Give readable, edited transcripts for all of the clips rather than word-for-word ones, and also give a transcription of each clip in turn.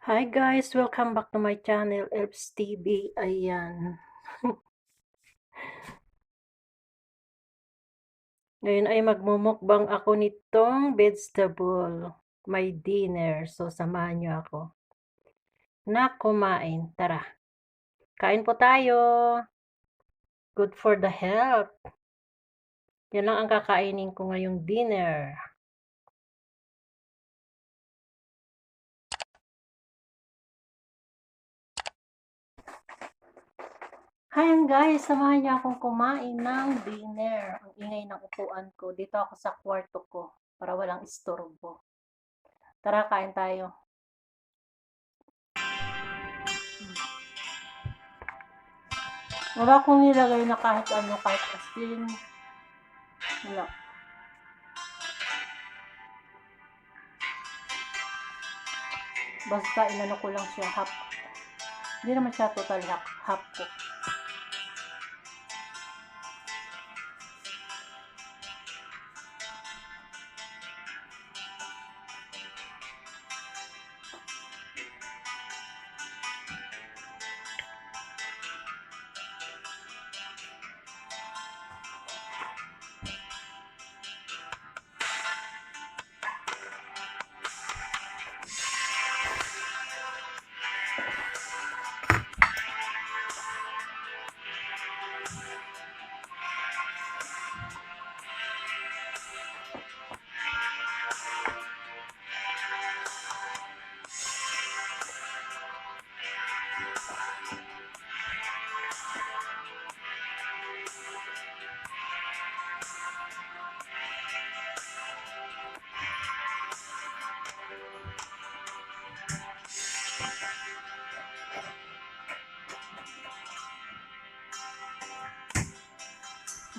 Hi guys! Welcome back to my channel, Elps TV. Ayan. Ngayon ay magmumukbang ako nitong vegetable. My dinner. So, samahan niyo ako na kumain. Tara, kain po tayo. Good for the health. Yan lang ang kakainin ko ngayong dinner. Ayan guys, samahan niyo akong kumain ng dinner. Ang ingay ng upuan ko. Dito ako sa kwarto ko para walang istorbo. Tara, kain tayo. Wala akong nilagay na kahit ano, kahit asin. Wala. Basta inano ko lang siya, half. Hindi naman siya total half ko.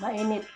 Mainit.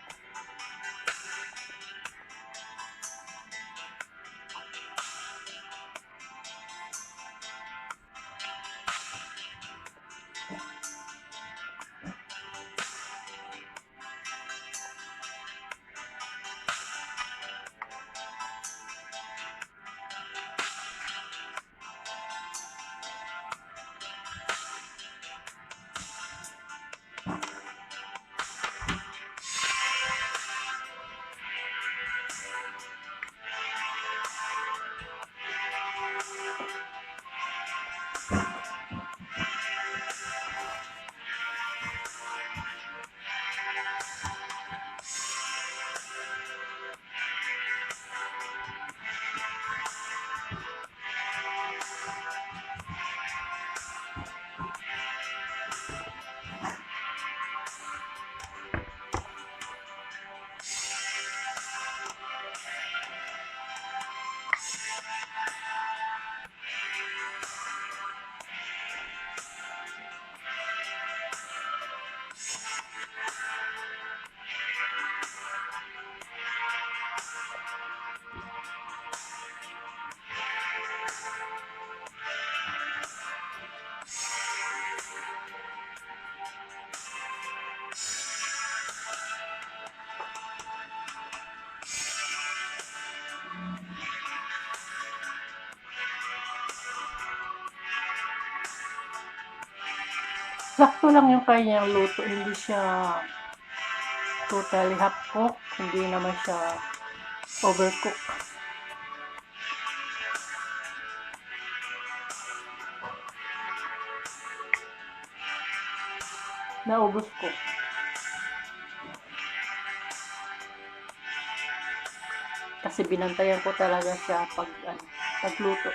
Sakto lang yung kanyang luto. Hindi siya totally half cook. Hindi naman siya overcook. Naubos ko. Kasi binantayan ko talaga siya pagluto.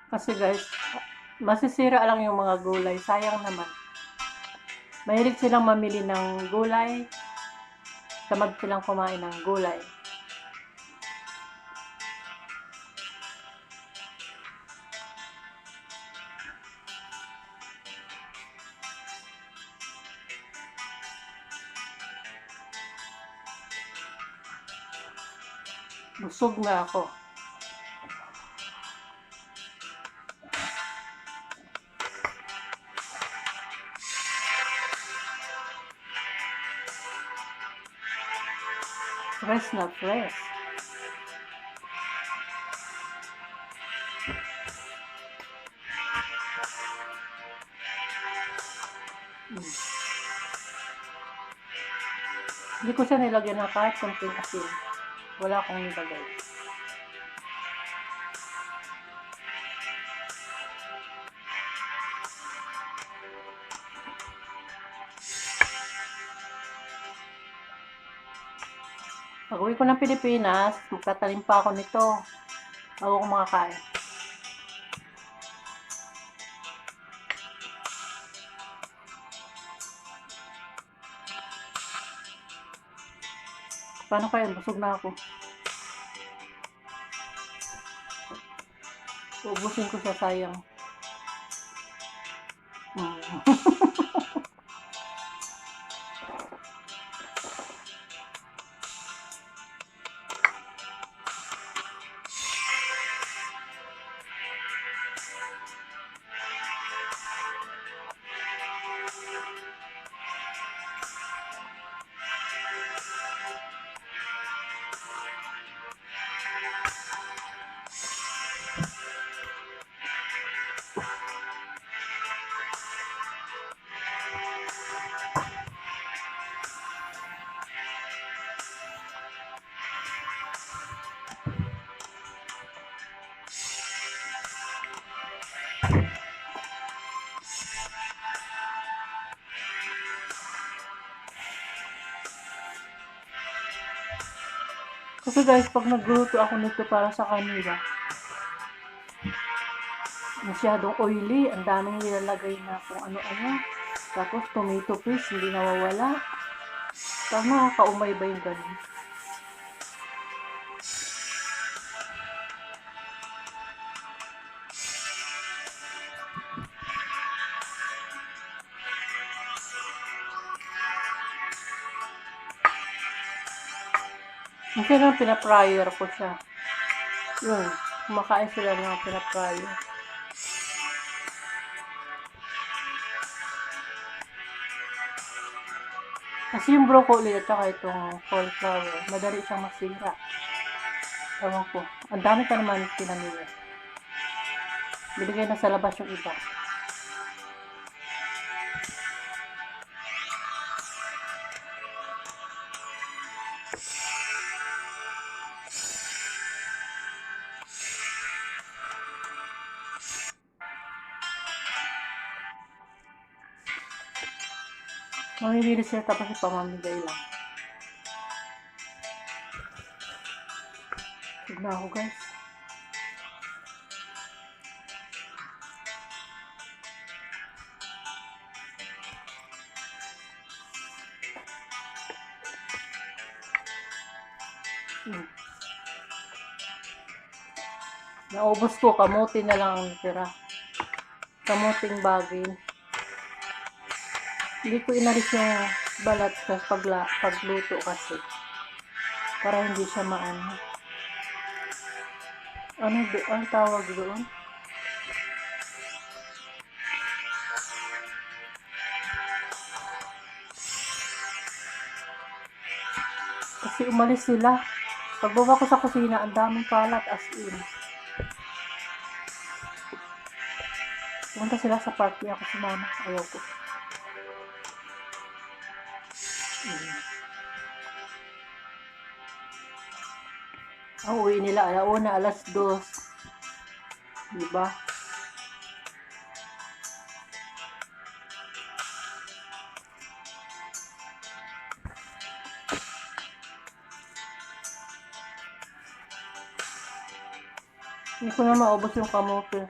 Kasi guys, masisira lang yung mga gulay. Sayang naman. Mahilig silang mamili ng gulay. Tamad silang kumain ng gulay. Busog na ako. Fresh na fresh. Hindi ko siya nilagyan ng kahit konting asin. Wala akong nilagay. Pag-uwi ko ng Pilipinas, magtatanim pa ako nito. Bago ko makakain. Paano kaya? Busog na ako. Ubusin ko siya, sayang. Kasi guys, pag nagluto ako nito para sa kanila, masyadong oily, ang daming nilalagay na kung ano-ano. Tapos tomato paste, hindi nawawala. Parang nakakaumay ba yung ganun? Kasi nang pinaprior ko siya. Yun, kumakain sila ng pinaprior. Kasi yung broccoli at saka itong cauliflower, madali siyang masira. Ewan ko. Ang dami pa naman pinamili. Binigay na sa labas yung iba. Mamimili siya tapos ipamamigay lang. Huwag na ako guys. Naubos ko, kamuti na lang ang natira. Kamuting bagin. Hindi ko inalis yung balat sa pagluto kasi. Para hindi siya maano. Ano tawag doon? Kasi umalis sila. Pagbaba ko sa kusina, ang daming kalat as in. Pumunta sila sa party, ako si mama. Ayaw ko. Ang uwi nila, alauna, 2:00. Diba? Hindi ko na maubos yung kamote.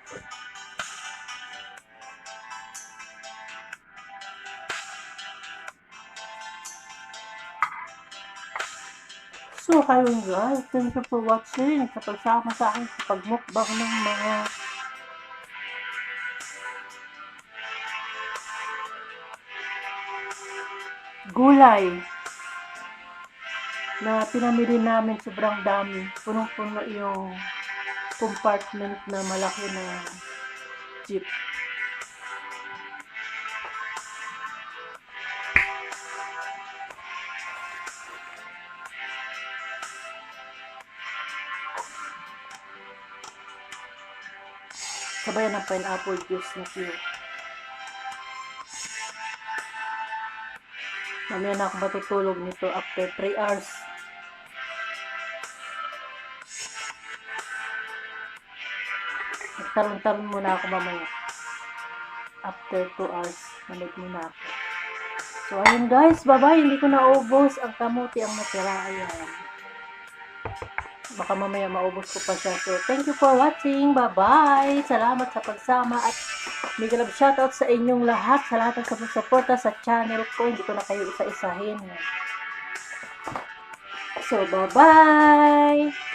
So, ayun guys, thank you for watching. Sa pagsama sa akin sa pagmukbang ng mga gulay na pinamili namin, sobrang dami. Punong-puno yung compartment na malaki na jeep. Sabayan ng pineapple juice na pure. Mamaya na ako matutulog nito after 3 hours. Magtarong-tarong muna ako mamaya. After 2 hours, malig muna ako. So, ayun guys, bye-bye. Hindi ko naubos ang kamuti ang natira. Ayan. Baka mamaya maubos ko pa siya. So, thank you for watching. Bye-bye. Salamat sa pagsama at mega love shoutout sa inyong lahat. Sa lahat ng suporta sa channel ko. Hindi ko na kayo isa-isahin. So, bye-bye.